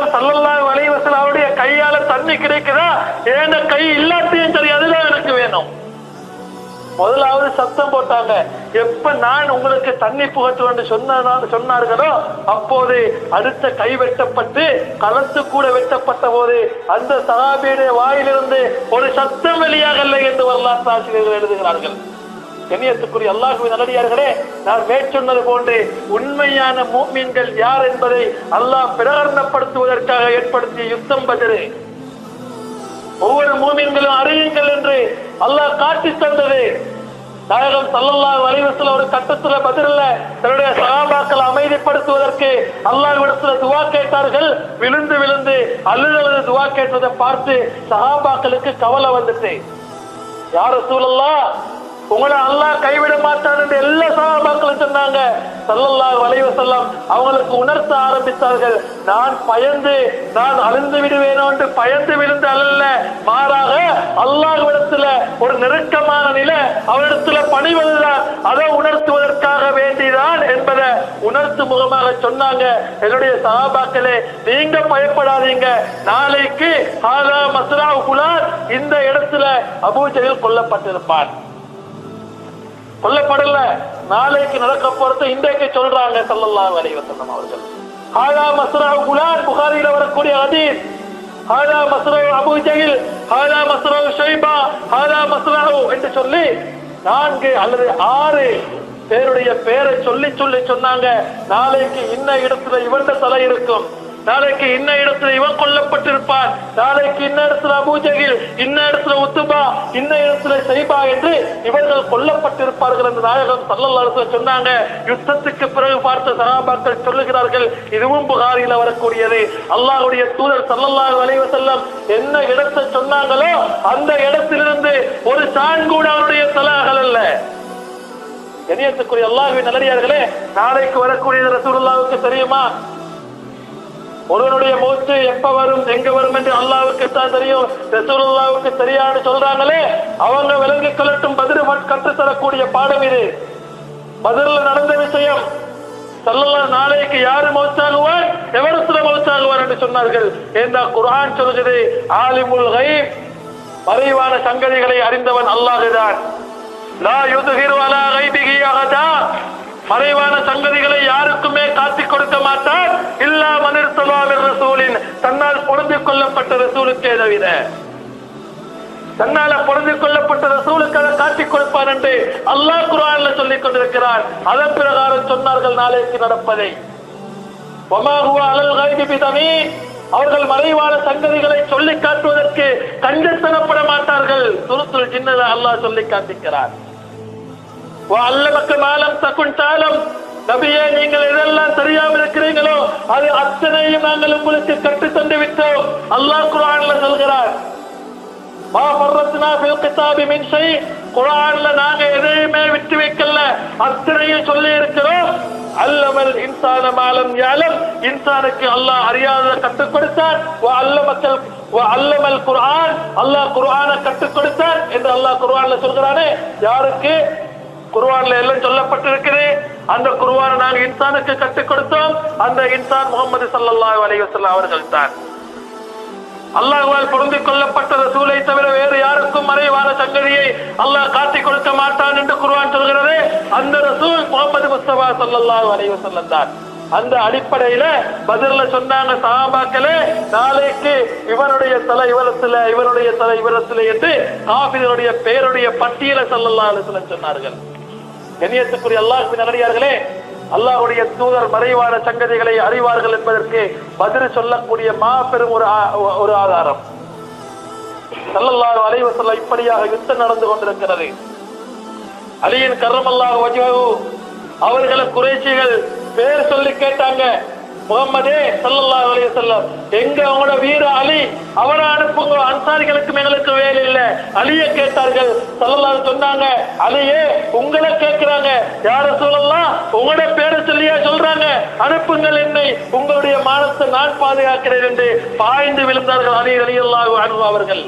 நாயகம் ஸல்லல்லாஹு அலைஹி வஸல்லம் அவருடைய கையால தண்ணி கிடைக்குதா, ஏன் கை இல்லாட்டியும் சரி அதுதான் எனக்கு வேணும். முதலாவது சத்தம் போட்டாங்க. எப்ப நான் உங்களுக்கு தண்ணி புகட்டுவேன் சொன்னார்களோ அப்போது அடுத்த கை வெட்டப்பட்டு களத்து கூட வெட்டப்பட்ட போது அந்த சஹாபியுடைய வாயிலிருந்து ஒரு சத்தம் வெளியாகலை என்று வரலாற்று ஆசிரியர்கள் எழுதுகிறார்கள். கண்ணியத்துக்குரிய அல்லாஹ்வின் நல்லடியார்களே, நான் மேற்சொன்னது போன்று உண்மையான முஃமின்கள் யார் என்பதை அல்லாஹ் பிரகடனப்படுத்துவதற்காக ஏற்படுத்திய யுத்தம் பத்ர். ஒவ்வொரு மூமின்களும் அறியுங்கள் என்று அல்லாஹ் காட்டி தந்தது. நாயகம் ஸல்லல்லாஹு அலைஹி வஸல்லம் ஒரு கட்டத்துல பத்ர்ல தன்னுடைய சஹாபாக்களை அமைதிப்படுத்துவதற்கு அல்லாஹ்விடத்துல துஆ கேட்டார்கள். விழுந்து விழுந்து அழுது துஆ கேட்டதை பார்த்து சஹாபாக்களுக்கு கவலை வந்துட்டு, யா ரசூலல்லாஹ், உங்களை அல்லாஹ் கைவிட மாட்டான் என்று எல்லா சஹாபாக்களும் சொன்னாங்க. ஸல்லல்லாஹு அலைஹி வஸல்லம் அவங்களுக்கு உணர்த்த ஆரம்பித்தார்கள். நான் பயந்து நான் அழுந்து விடுவேனோ என்று பயந்து விழுந்து அல்ல, மாறாக அல்லாஹ்விடத்துல ஒரு நெருக்கமான நிலை அவரிடத்துல பணிவதுதான், அதை உணர்த்துவதற்காக வேண்டிதான் என்பதை உணர்த்து முகமாக சொன்னாங்க. என்னுடைய சஹாபாக்களே, நீங்க பயப்படாதீங்க, நாளைக்கு ஹாதா மஸ்ரஉ ஃபுலான், இந்த இடத்துல அபூ ஜஹல் கொல்லப்பட்டிருப்பான். கொல்லப்படல, நாளைக்கு நடக்க போறது இன்றைக்கு சொல்றாங்க ஸல்லல்லாஹு அலைஹி வஸல்லம் அவர்கள். ஹாதா மஸ்ரஉ ஃபுலான், புகாரியில வரக்கூடிய ஹதீஸ். ஹாதா மஸ்ரஉ அபூ ஜஹல், ஹாதா மஸ்ரஉ ஷைபா, ஹாதா மஸ்ரஉ என்று சொல்லி 4 அல்லது 6 பேருடைய பேரை சொல்லி சொன்னாங்க. நாளைக்கு இன்ன இடத்துல இவண்ட தலை இருக்கும், நாளைக்கு இன்ன இடத்துல இவன் கொல்லப்பட்டிருப்பான், நாளைக்கு இன்ன இடத்துல அபூ ஜஹல், இன்ன இடத்துல உத்பா, இன்ன இடத்துல ஷைபா என்று இவர்கள் கொல்லப்பட்டிருப்பார்கள் என்று நாயகம் ஸல்லல்லாஹு அலைஹி வஸல்லம் சொன்னாங்க. யுத்தத்துக்கு பிறகு பார்த்த சஹாபாக்கள் சொல்லுகிறார்கள், இதுவும் புகாரில வரக்கூடியது. அல்லாஹ்வுடைய தூதர் ஸல்லல்லாஹு அலைஹி வஸல்லம் என்ன இடத்தை சொன்னாங்களோ அந்த இடத்திலிருந்து ஒரு சான் கூட அவருடைய தலாகள் அல்ல. கண்ணியத்துக்குரிய அல்லாஹ்வின் நல்லடியார்களே, நாளைக்கு வரக்கூடியது ரசூலுல்லாஹ்வுக்கு தெரியுமா? ஒருவனுடைய மௌத்து எப்ப வரும் எங்க வரும் என்று அல்லாஹ்வுக்கு தான் தெரியும், ரசூலுல்லாஹ்வுக்கு தெரியாதுன்னு சொல்றாங்களே, அவங்க விளங்கிக் கொள்ளட்டும். பத்ர் கற்றுத் தரக்கூடிய பாடம் இது. பத்ர்ல நடந்த விஷயம். ஸல்லல்லாஹு நாளைக்கு யாரு மௌத்தாகுவார், எவரத்துல மௌத்தாகுவார் என்று சொன்னார்கள். ஏண்டா குர்ஆன் சொல்கிறது, ஆலிமுல் கைப், மறைவான சங்கதிகளை அறிந்தவன் அல்லாஹ்தான். லா யுத்ஹிரு அலா கைபிஹி அஹதா, மறைவான சங்கதிகளை யாருக்குமே காட்டிக் கொடுக்க மாட்டார். இல்லா மன் இர்தலா மிர் ரசூலின், தன்னால் பொருந்திக் கொள்ளப்பட்ட ரசூலுக்கே தவிர. தன்னால பொருந்திக் கொள்ளப்பட்ட ரசூலுக்கு அதை காட்டிக் கொடுப்பார் என்று அல்லாஹ் குர்ஆன்ல சொல்லிக் கொண்டிருக்கிறார். அதன் பிரகாரம் சொன்னார்கள் நாளைக்கு நடப்பதை. வமா ஹுவ அலல் கைபி பிதமீன், அவர்கள் மறைவான சங்கதிகளை சொல்லி காட்டுவதற்கு கஞ்சத்தனப்பட மாட்டார்கள். சூரத்துல் ஜின்னில் அல்லாஹ் சொல்லி காட்டுகிறார். நபியே, நீங்கள் எதெல்லாம் தெரியாமல் இருக்கிறீங்களோ அது அத்தனையும் நாங்கள் உங்களுக்கு கற்று தந்து விட்டோம். அல்லாஹ் குர்ஆன்ல சொல்கிறார், மா ஃபர்ரத்னா ஃபில் கிதாபி மின் ஷை, குர்ஆன்ல நாங்க எதையுமே விட்டு வைக்கல, அத்தனையும் சொல்லி இருக்கிறோம். அல்லமல் இன்சான மாலம் யஅலம், இன்சானுக்கு அல்லாஹ் அறியாததை கற்றுக் கொடுத்தார். அல்லமல் குர்ஆன், அல்லாஹ் குர்ஆனை கற்றுக் கொடுத்தார் என்று அல்லாஹ் குர்ஆன்ல சொல்கிறானே. யாருக்கு? குர்ஆன்ல எல்லாம் சொல்லப்பட்டிருக்கிறது. அந்த குர்ஆனை நாங்கள் இன்சானுக்கு கற்றுக் கொடுத்தோம். அந்த இன்சான் முஹம்மது ஸல்லல்லாஹு அலைஹி வஸல்லம் அவர்கள் தான். அல்லாஹ்வால் பொருந்திக் கொள்ளப்பட்ட ரசூலை தவிர வேறு யாருக்கும் மறைவான சங்கதியை அல்லாஹ் காட்டிக் கொடுக்க மாட்டான் என்று குர்ஆன் சொல்கிறது. அந்த ரசூல் முஹம்மது முஸ்தபா ஸல்லல்லாஹு அலைஹி வஸல்லம் தான். அந்த அடிப்படையில பத்ர்ல சொன்னாங்க சஹாபாக்களே, நாளைக்கு இவனுடைய தலை இவரத்துல, இவனுடைய தலை இவரத்துல என்று காஃபிர்களுடைய பேருடைய பட்டியலை ஸல்லல்லாஹு அலைஹி வஸல்லம் சொன்னார்கள். கண்ணியத்துக்குரிய அல்லாஹ்வின் நல்லடியார்களே, அல்லாஹ்வுடைய தூதர் மறைவான சங்கதிகளை அறிவார்கள் என்பதற்கு பத்ர் சொல்லக்கூடிய மாபெரும் ஒரு ஆதாரம். ஸல்லல்லாஹு அலைஹி வஸல்லம் இப்படியாக யுத்தம் நடந்து கொண்டிருக்கிறது. அலியின் கர்ரமல்லாஹு வஜ்ஹஹு அவர்களை குறைஷிகள் பேர் சொல்லி கேட்டாங்க. முகம்மதே ஸல்லல்லாஹு அலைஹி வஸல்லம், எங்க அவங்களோட வீர அலி, அவரை அனுப்புங்க, அன்சாரிகளுக்கு எங்களுக்கு வேலை இல்லை. அலியை கேட்டார்கள். ஸல்லல்லாஹு சொன்னாங்க, அலியே உங்களை கேட்கிறாங்க. யா ரசூலல்லாஹ், உங்களோட பேரை சொல்லியா சொல்றாங்க, அனுப்புங்கள் என்னை, உங்களுடைய மானத்தை நான் பாதுகாக்கிறேன் என்று பாய்ந்து விழுந்தார்கள் அலி ரலியல்லாஹு அன்ஹு அவர்கள்.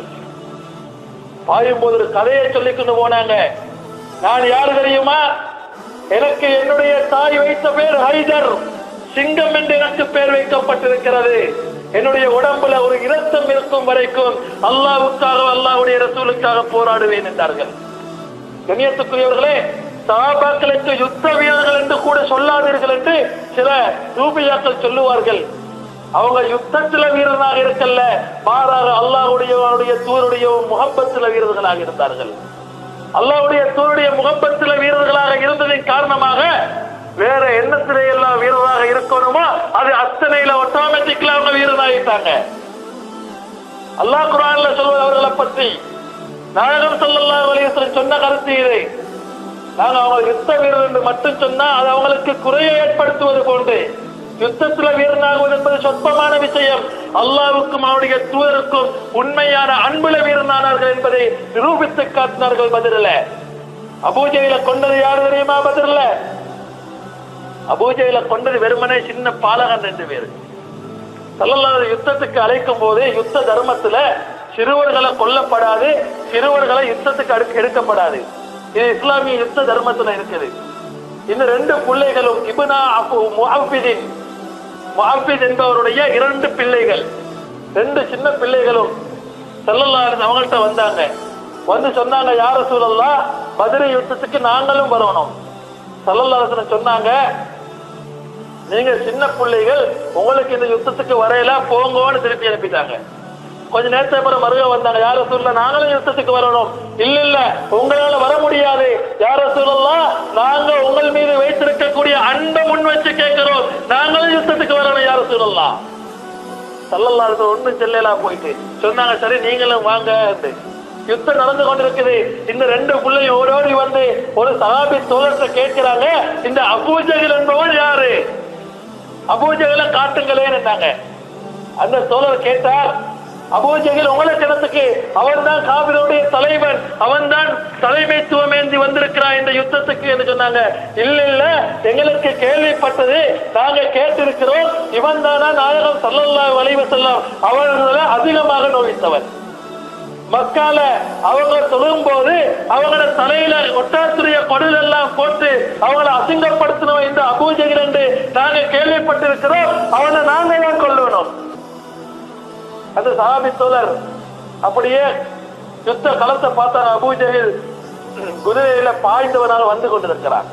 பாயும் போது ஒரு கதையை சொல்லிக் கொண்டு போனாங்க. நான் யாரு தெரியுமா? எனக்கு என்னுடைய தாய் வைத்த பேர் ஹைதர், சிங்கம் என்று எனக்கு பேர் வைக்கப்பட்டிருக்கிறது. என்னுடைய உடம்புல ஒரு இரத்தம் இருக்கும் வரைக்கும் அல்லாஹ்வுக்காக அல்லாஹ்வுடைய ரசூலுக்காக போராடுவேன் என்றார்கள். கண்ணியத்துக்குரியவர்களே, சஹாபாக்களுக்கு யுத்த வீரர்கள் என்று கூட சொல்லாதீர்கள் என்று சில சூபியாக்கள் சொல்லுவார்கள். அவங்க யுத்தத்தில வீரர்களாக இருக்கல்ல, மாறாக அல்லாஹ்வுடைய தூருடைய முகப்பத்தில வீரர்களாக இருந்தார்கள். அல்லாஹ்வுடைய தூருடைய முகப்பத்தில வீரர்களாக இருந்ததின் காரணமாக வேற எண்ணத்திலே எல்லாம் வீரராக இருக்கணுமோ அது அத்தனையில ஆட்டோமேட்டிக்கலா அவங்க வீரராகிட்டாங்க. அல்லாஹ் குர்ஆன்ல சொல்வது அவர்களை பற்றி நாயகம் ஸல்லல்லாஹு அலைஹி வஸல்லம் சொன்ன கருத்து இது. நாங்க அவங்க யுத்த வீரர் என்று மட்டும் சொன்னா அது அவங்களுக்கு குறையை ஏற்படுத்துவது போன்று, யுத்தத்துல வீரனாகுவது என்பது சொற்பமான விஷயம். அல்லாஹ்வுக்கும் அவருடைய தூதருக்கும் உண்மையான அன்புல வீரனானார்கள் என்பதை நிரூபித்து காட்டினார்கள் பதிரில. அபூஜையில கொண்டது யாரு தெரியுமா? பதிரில அபூஜையில கொண்டது வெறுமனே சின்ன பாலகன் 2 பேரு. ஸல்லல்லாஹு யுத்தத்துக்கு அழைக்கும் போது யுத்த தர்மத்துல சிறுவர்களை கொல்லப்படாது, சிறுவர்களை யுத்தத்துக்கு எடுக்கப்படாது. இது இஸ்லாமிய யுத்த தர்மத்துல இருக்குது. இந்த 2 பிள்ளைகளும் இப்னா முஅவ்வித் என்பவருடைய 2 பிள்ளைகள், 2 சின்ன பிள்ளைகளும் ஸல்லல்லாஹு அலைஹி அவங்கள்ட்ட வந்தாங்க. வந்து சொன்னாங்க, யா ரசூலல்லாஹ், பத்ர் யுத்தத்துக்கு நாங்களும் வரணும். ஸல்லல்லாஹு அலைஹி சொன்னாங்க, நீங்க சின்ன பிள்ளைகள், உங்களுக்கு இந்த யுத்தத்துக்கு வரையில போங்கன்னு திருப்பி அனுப்பிட்டாங்க. கொஞ்ச நேரத்தை அப்புறம் மருக வந்தாங்க, யா ரசூலல்லாஹ், நாங்களும் யுத்தத்துக்கு வரணும். இல்ல இல்ல, உங்களால வர முடியாது. யா ரசூலல்லாஹ், நாங்க உங்கள் மீது வைத்திருக்கக்கூடிய அன்பை முன் வச்சு கேட்கிறோம், நாங்களும் யுத்தத்துக்கு வரணும் யா ரசூலல்லாஹ். ஸல்லல்லாஹு அலைஹி ஒண்ணும் செல்லலா போயிட்டு சொன்னாங்க, சரி நீங்களும் வாங்க. யுத்தம் நடந்து கொண்டிருக்குது. இந்த 2 பிள்ளையும் ஓடோடி வந்து ஒரு சஹாபி தோழர்கிட்ட கேட்கிறாங்க, இந்த அபூஜஹல் என்பவன் யாரு? அபூஜஹலை காட்டுங்களேன்னு இருந்தாங்க. அந்த தோழர் கேட்டார், அபூஜஹல் உங்களை கிணத்துக்கு அவன் தான் காபிருடைய தலைவன், அவன் தான் தலைமைத்துவம் ஏந்தி வந்திருக்கிறான் இந்த யுத்தத்துக்கு என்று சொன்னாங்க. இல்ல இல்ல, எங்களுக்கு கேள்விப்பட்டது, நாங்க கேட்டிருக்கிறோம், இவன் தானா நாயகம் ஸல்லல்லாஹு அலைஹி வஸல்லம் அவர்களை அதிகமாக நோவித்தவன். மக்கால அவங்க தொழும் போது அவங்களோட தலையில ஒட்டாத்துடைய கொடல் எல்லாம் போட்டு அவங்களை அசிங்கப்படுத்தினோம் இந்த அபூஜஹல் என்று நாங்க கேள்விப்பட்டிருக்கிறோம், அவனை நாங்க தான் கொல்லணும். அந்த சஹாபி தோழர் அப்படியே யுத்த களத்தை பார்த்தாங்க. அபூஜஹல் குதிரையில பாய்ந்தவனாக வந்து கொண்டிருக்கிறார்.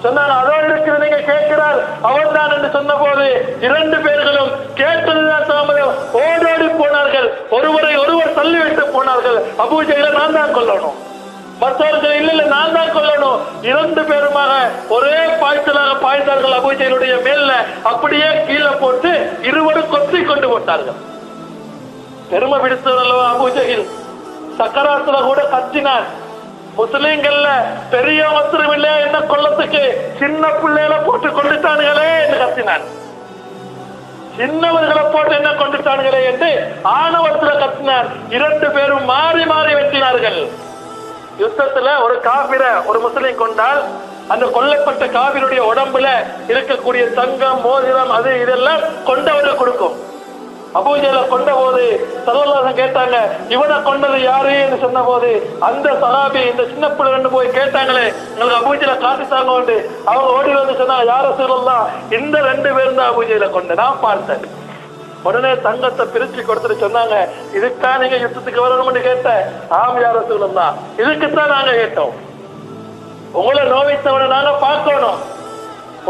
சொன்னாங்க, அதோடு இருக்கிற நீங்க கேட்கிறார் அவன் தான் என்று சொன்ன போது 2 பேர்களும் கேட்டதுதான் தாமதம் ஓடோடி போனார்கள். ஒருவரை ஒருவர் தள்ளிவிட்டு போனார்கள். அபூஜஹலை நான் தான் கொல்லணும், மற்றவர்கள் இல்ல இல்ல நான் தான் கொல்லணும். 2 பேருமாக ஒரே பாய்ச்சலாக பாய்ந்தார்கள். அபூஜஹலுடைய மேல அப்படியே கீழே போட்டு இருவரும் கொத்தி கொண்டு போட்டார்கள். பெருமை பிடித்தவர்களோ அபூஜஹல். சக்கராத்துல கூட கத்தினார், முஸ்லிம்கள்ல பெரிய ஒருத்தரும் இல்லையா என்ன கொல்லத்துக்கு, சின்ன பிள்ளைகளை போட்டு கொண்டுட்டானுங்களே என்று கத்தினான். சின்னவர்களை போட்டு என்ன கொண்டுட்டானுங்களே என்று ஆணவத்துல கத்தினார். 2 பேரும் மாறி மாறி வெட்டினார்கள். யுத்தத்துல ஒரு காபிர ஒரு முஸ்லிம் கொண்டால் அந்த கொல்லப்பட்ட காபிருடைய உடம்புல இருக்கக்கூடிய தங்கம், மோதிரம், அது இதெல்லாம் கொண்டவரை கொடுக்கும். அபூஜஹலை கொண்ட போது ஸல்லல்லாஹு கேட்டாங்க, இவனை கொண்டது யாரு என்று சொன்ன போது அந்த சஹாபி இந்த சின்ன பிள்ளை 2 போய் கேட்டாங்களே, உங்களுக்கு அபூஜஹலை காட்டித்தாங்க. அவங்க ஓடி வந்து சொன்னாங்க, யா ரசூலல்லாஹ், இந்த 2 பேரும் தான் அபூஜஹலை கொண்ட நான் பார்த்தேன். உடனே தங்கத்தை பிரிச்சு கொடுத்துட்டு சொன்னாங்க, இதுக்குத்தான் நீங்க யுத்தத்துக்கு வரணும்னு கேட்டேன். ஆம் யா ரசூலல்லாஹ், இதுக்குத்தான் நாங்க கேட்டோம். உங்களை நோவித்தவனை நாங்க பார்க்கணும்.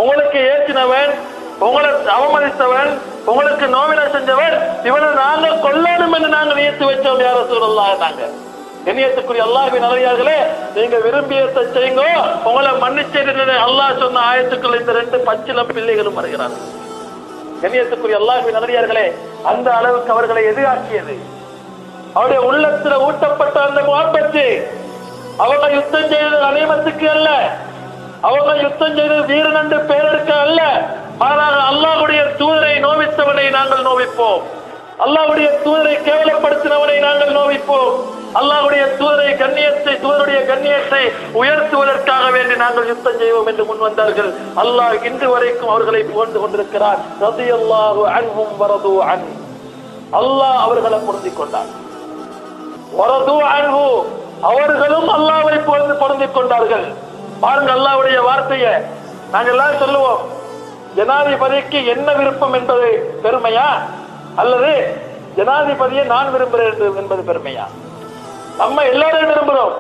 உங்களுக்கு ஏற்றினவன், உங்களை அவமதித்தவன், உங்களுக்கு நோவினை செஞ்சவன், இவனை நாங்க கொல்லணும் என்று நாங்க நியத்து வச்சோம் யா ரசூலல்லாஹ். நாங்க கண்ணியத்துக்குரிய அல்லாஹ்வின் நல்லடியார்களே, நீங்க விரும்பியதை செய்யுங்க, உங்களை மன்னிச்சேன் அல்லாஹ் சொன்ன ஆயத்துக்கள் இந்த 2 பச்சிளம் பிள்ளைகளும் வருகிறார்கள். கண்ணியத்துக்குரிய அல்லாஹ்வின் நல்லடியார்களே, அந்த அளவுக்கு அவர்களை எதிராக்கியது அவருடைய உள்ளத்துல ஊட்டப்பட்ட அந்த முஹப்பத்து. அவங்க யுத்தம் செய்தது அனைமத்துக்கு அல்ல, அவங்க யுத்தம் செய்தது வீரன் என்று பெயரெடுக்க அல்ல, மாறாக அல்லாஹ்வுடைய தூதரை நோவித்தவனை நாங்கள் நோவிப்போம், அல்லாஹ்வுடைய தூதரை கேவலப்படுத்தினவனை நாங்கள் நோவிப்போம், அல்லாஹ்வுடைய தூதருடைய கண்ணியத்தை உயர்த்துவதற்காக வேண்டி நாங்கள் யுத்தம் செய்வோம் என்று முன் வந்தார்கள். அல்லாஹ் இன்று வரைக்கும் அவர்களை புகழ்ந்து கொண்டிருக்கிறார். ரலியல்லாஹு அன்ஹும் வரது அன், அல்லாஹ் அவர்களை பொருந்திக் கொண்டார். வரது அன்ஹு, அவர்களும் அல்லாஹ்வை பொருந்திக் கொண்டார்கள். பாருங்க அல்லாஹ்வுடைய வார்த்தையை. நாங்கள் எல்லாம் சொல்லுவோம், ஜனாதிபதிக்கு என்ன விருப்பம் என்பது பெருமையா? அல்லது ஜனாதிபதியை நான் விரும்புகிறேன் என்பது பெருமையா? நம்ம எல்லாரும் விரும்புறோம்,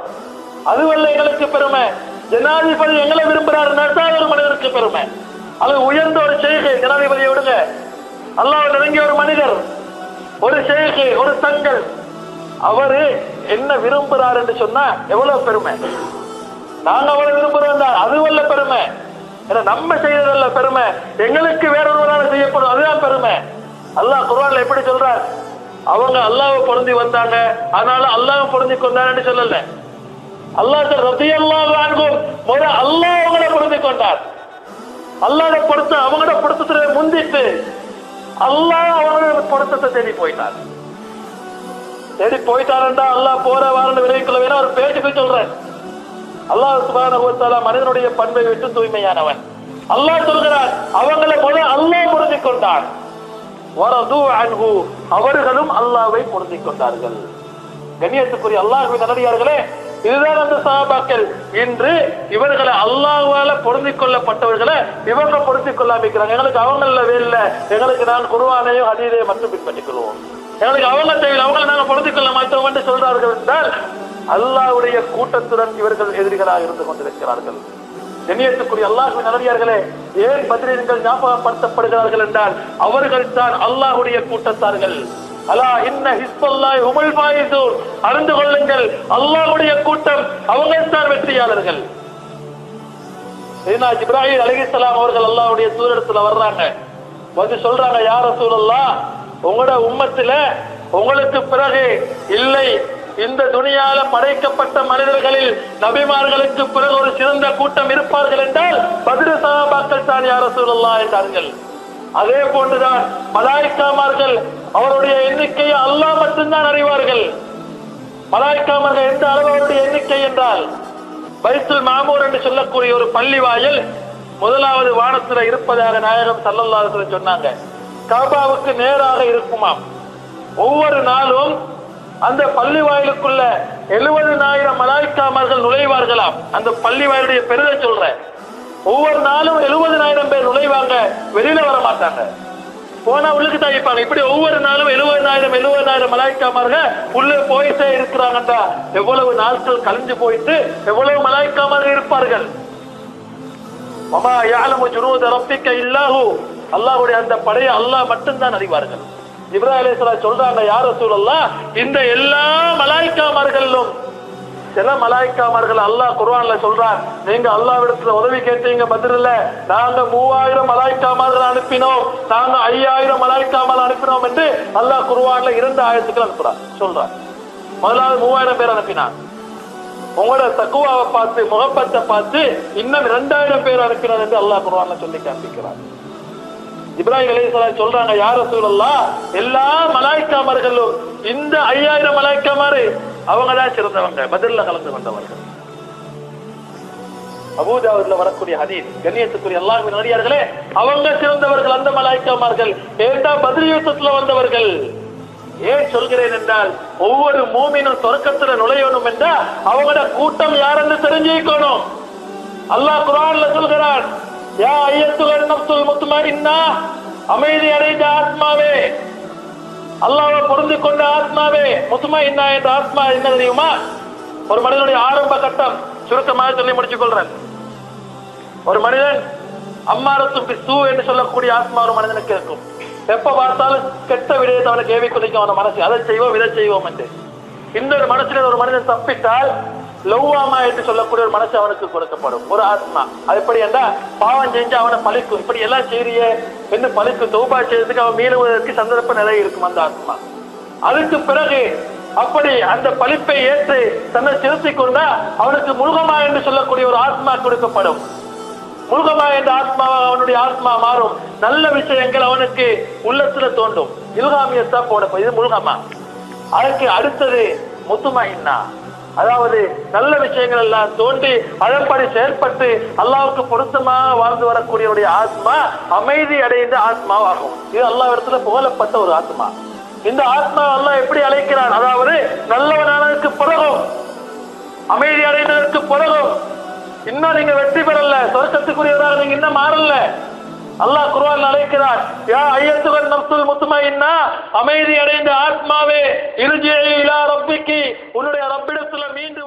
அதுவல்ல எங்களுக்கு பெருமை. ஜனாதிபதி எங்களை விரும்புறாரு, ஒரு மனிதருக்கு பெருமை. அது உயர்ந்த ஒரு ஷேக், ஜனாதிபதியை விடுங்க, அல்லாஹ் நெருங்கிய ஒரு மனிதர், ஒரு ஷேக், ஒரு தங்கள், அவரு என்ன விரும்புறாரு என்று சொன்னா எவ்வளவு பெருமை. நாங்க அவரை விரும்புறோம் தான், அதுவல்ல பெருமை. நம்ம செய்யறதல்ல பெருமை, எங்களுக்கு வேறொருவரால் செய்யப்படும், அதுதான் பெருமை. அல்லாஹ் குர்ஆன்ல எப்படி சொல்றார்? அவங்க அல்லாஹ்வை பொருந்தி வந்தாங்க, அதனால அல்லாஹ்வை பொருந்தி கொண்டான்னு சொல்லல. அல்லாஹ் ரலியல்லாஹு அன்ஹு அல்லாஹ் அவங்கள பொருந்தி கொண்டார். அல்லாஹ்வை பொறுத்து அவங்களோட பொருத்தத்தை முந்திட்டு அல்லாஹ் அவங்களோட பொருத்தத்தை தேடி போயிட்டார். தேடி போயிட்டாருண்டா அல்லாஹ் போற வாரன்னு விளைவிக்கொள்ள வேணும். ஒரு பேச்சுக்கு சொல்றேன், அல்லாஹ் சுப்ஹானஹு வ தஆலா மனிதனுடைய பண்பை விட்டு தூய்மையானவன். அல்லாஹ் சொல்கிறார், அவங்களை அல்லாஹ் பொருந்தி கொண்டார். வரது அன்ஹு, அவர்களும் அல்லாஹ்வை பொருந்தி கொண்டார்கள். கண்ணியத்துக்குரிய அல்லாஹ்வின் நல்லடியார்களே, இதுதான் அந்த சஹாபாக்கள். இன்று இவர்களை அல்லாஹ்வால பொருந்திக் கொள்ளப்பட்டவர்களை இவங்க பொருந்திக் கொள்ளாமிக்கிறாங்க. எங்களுக்கு அவங்கள வேல, எங்களுக்கு நான் குர்ஆனையும் ஹதீஸையும் மட்டும் பின்பற்றிக் கொள்வோம், எங்களுக்கு அவங்க தேவையில்லை, அவங்களை நாங்கள் பொருந்திக் கொள்ள மாட்டோம் என்று சொல்றார்கள் என்றால் அல்லாஹ்வுடைய கூட்டத்துடன் இவர்கள் எதிரிகளாக இருந்து கொண்டிருக்கிறார்கள். கண்ணியத்துக்குரிய அல்லாஹ்வின் நல்லடியார்களே, ஏன் பத்ரீன்கள் ஞாபகப்படுத்தப்படுகிறார்கள் என்றால் அவர்கள் தான் அல்லாஹ்வுடைய கூட்டத்தார்கள். அலா இன்ன ஹிஸ்பல்லாஹி ஹுமுல் ஃபாயிஸூன், அறிந்து கொள்ளுங்கள், அல்லாஹ்வுடைய கூட்டம் அவர்கள் தான் வெற்றியாளர்கள். இப்ராஹிம் அலைஹிஸ்ஸலாம் அவர்கள் அல்லாஹ்வுடைய தூதரிடத்துல வர்றாங்க, வந்து சொல்றாங்க, யா ரசூலல்லாஹ், உங்களோட உம்மத்தில உங்களுக்கு பிறகு இல்லை, இந்த துனியால படைக்கப்பட்ட மனிதர்களில் நபிமார்களுக்கு பிறகு ஒரு சிறந்த கூட்டம் இருப்பார்கள் என்றால் பத்ர் சஹாபாக்கள் தான் யா ரசூலல்லாஹ் என்றார்கள். அதே போன்றுதான் மலாயிக்காமார்கள், அவருடைய எண்ணிக்கையை அல்லாஹ் மட்டும்தான் அறிவார்கள். மலாயிக்காமார்கள் எந்த அளவு அவருடைய எண்ணிக்கை என்றால், பைத்துல் மாமூர் என்று சொல்லக்கூடிய ஒரு பள்ளி வாயில் முதலாவது வானத்தில் இருப்பதாக நாயகம் ஸல்லல்லாஹு அலைஹி வஸல்லம் சொன்னாங்க. காபாவுக்கு நேராக இருக்குமாம். ஒவ்வொரு நாளும் அந்த பள்ளி வாயிலுக்குள்ள 70,000 மலாயிக்காமார்கள் நுழைவார்களாம். அந்த பள்ளி வாயிலுடைய பெருதை சொல்றேன், ஒவ்வொரு நாளும் 70,000 பேர் நுழைவாங்க, வெளியில வர மாட்டாங்க, போனா உள்ளுக்கு தாய்ப்பாங்க. இப்படி ஒவ்வொரு நாளும் 70,000 மலாயிக்காமார்கள் உள்ளே போயிட்டே இருக்கிறாங்கடா. எவ்வளவு நாட்கள் கழிஞ்சு போயிட்டு எவ்வளவு மலாயிக்காமார்கள் இருப்பார்கள். வமா யஅலமு ஜுனூத ரப்பிக இல்லாஹு, அல்லாஹ்வுடைய அந்த படையை அல்லாஹ் மட்டும்தான் அறிவார்கள். இப்ராஹிம் அலைஹிஸ்ஸலாம் சொல்றாங்க, யா ரசூலல்லாஹ், இந்த எல்லா மலாயிக்காமார்களும் சில மலாயிக்காமார்கள் அல்லாஹ் குர்ஆன்ல சொல்றான், நீங்க அல்லாஹ்விடத்துல உதவி கேட்டீங்க பத்ர்ல, நாங்க 3000 மலாயிக்காமார்கள் அனுப்பினோம், நாங்க 5000 மலாயிக்காமார்கள் அனுப்பினோம் என்று அல்லாஹ் குர்ஆன்ல 2 ஆயத்துக்கள் அனுப்புறான் சொல்றான். முதலாவது 3000 பேர் அனுப்பினான். உங்களோட தக்குவாவை பார்த்து முகப்பத்தை பார்த்து இன்னும் 2000 பேர் அனுப்பினார் என்று அல்லாஹ் குர்ஆன்ல சொல்லி காண்பிக்கிறார். இப்ராஹிம் அலைஹிஸ்ஸலாம் சொல்றாங்க, யா ரசூலல்லாஹ், எல்லா மலாயிக்காமார்களும் இந்த 5000 மலாயிக்காமாரு அவங்க தான் சிறந்தவங்க, பத்ர்ல கலந்து கொண்டவர்கள். அபூ தாவூத்ல வரக்கூடிய ஹதீஸ். கண்ணியத்துக்குரிய அல்லாஹ்வின் நல்லடியார்களே, அவங்க சிறந்தவர்கள் அந்த மலாயிக்காமார்கள். ஏண்டா பத்ர் யுத்தத்துல வந்தவர்கள். ஏன் சொல்கிறேன் என்றால், ஒவ்வொரு மூமினும் சொர்க்கத்துல நுழையணும் என்றா அவங்களோட கூட்டம் யாரென்று தெரிஞ்சுக்கணும். அல்லாஹ் குர்ஆன்ல சொல்கிறான், யா அய்யத்துல் நஃப்ஸுல் முத்மஇன்னா, அமைதி அடைந்த ஆத்மாவே, அல்லாஹ்வை பொருந்தி கொண்ட ஆத்மாவே. முத்மஇன்னா என்ற ஆத்மா என்ன தெரியுமா? ஒரு மனிதனுடைய ஆரம்ப கட்டம் சுருக்கமாக சொல்லி முடிச்சுக் கொள்றேன். ஒரு மனிதன் அம்மாரத்து பிசு என்று சொல்லக்கூடிய ஆத்மா ஒரு மனிதனுக்கு இருக்கும். எப்ப பார்த்தாலும் கெட்ட விடயத்தை அவனுக்கு ஏவி குதிக்கும் அவன மனசு, அதை செய்வோம் இதை செய்வோம் என்று. இந்த ஒரு மனசுல ஒரு மனிதன் தப்பிட்டால் லவ்வாமா என்று சொல்லக்கூடிய ஒரு மனசு அவனுக்கு கொடுக்கப்படும், ஒரு ஆத்மா. அது எப்படி என்றா, பாவம் செஞ்சு அவனை பழிக்கும், இப்படி எல்லாம் செய்ய என்று பழிக்கும், தௌபா செய்யறதுக்கு அவன் மீளுவதற்கு சந்தர்ப்ப நிலை இருக்கும் அந்த ஆத்மா. அதுக்கு பிறகு அப்படி அந்த பழிப்பை ஏற்று தன்னை செலுத்திக் கொண்டா அவனுக்கு முழுகமா என்று சொல்லக்கூடிய ஒரு ஆத்மா கொடுக்கப்படும். முழுகமா என்ற ஆத்மா அவனுடைய ஆத்மா மாறும், நல்ல விஷயங்கள் அவனுக்கு உள்ளத்துல தோன்றும், இல்ஹாமியத்தா போடப்படும், இது முழுகமா. அதுக்கு அடுத்தது முத்துமஇன்னா, அதாவது நல்ல விஷயங்கள் எல்லாம் தோண்டி அதன்படி செயல்பட்டு அல்லாஹ்வுக்கு பொருத்தமாக வாழ்ந்து வரக்கூடிய ஆத்மா அமைதி அடைந்த ஆத்மாவாகும். இது அல்லாஹ்விடத்துல புகழப்பட்ட ஒரு ஆத்மா. இந்த ஆத்மா அல்லாஹ் எப்படி அழைக்கிறான்? அதாவது நல்லவனானதற்கு பிறகும் அமைதி அடைந்ததற்கு பிறகும் இன்னும் நீங்க வெற்றி பெறல, சொர்க்கத்துக்குரியவராக நீங்க இன்னும் மாறல, அல்லாஹ் குர்ஆன் அழைக்கிறார், யா அய்யத்துகன் நஃப்ஸுல் முத்மஇன்னா, அமைதி அடைந்த ஆத்மாவே, இர்ஜிஇ இலா ரப்பிக்கி, உன்னுடைய ரப்பிடத்துல மீண்டும்